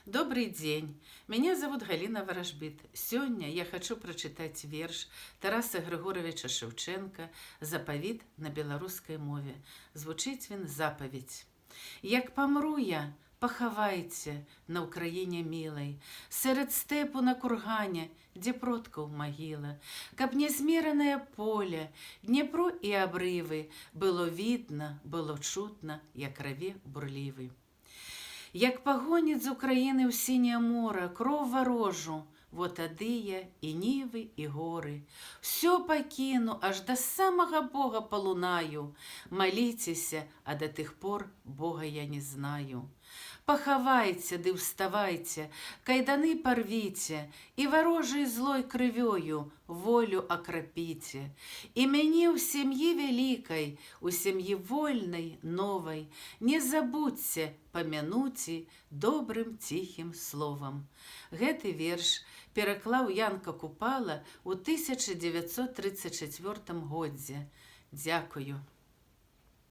Добрый день, меня зовут Галина Ворожбит. Сегодня я хочу прочитать верш Тараса Григоровича Шевченка «Заповіт» на белорусской мове. Звучить він «Заповідь». Як помру я, поховайте на Україні милой, серед степу на кургане, где продков могила, каб незмеренное поле, Днепро и обрывы, было видно, было чутно, як раве бурливый. Як погонит з України в синє море кров ворожу, вот адыя і нивы, і горы. Все покину, аж до самого Бога полунаю. Молитеся, а до тых пор Бога я не знаю. Поховайте, ды вставайте, кайданы порвите, и ворожей злой кровёю волю окропите. И мяне у семьи великой, у семьи вольной, новой, не забудьте, помянуйте добрым тихим словом. Гэты верш пераклаў Янка Купала ў 1934 годзе. Дзякую.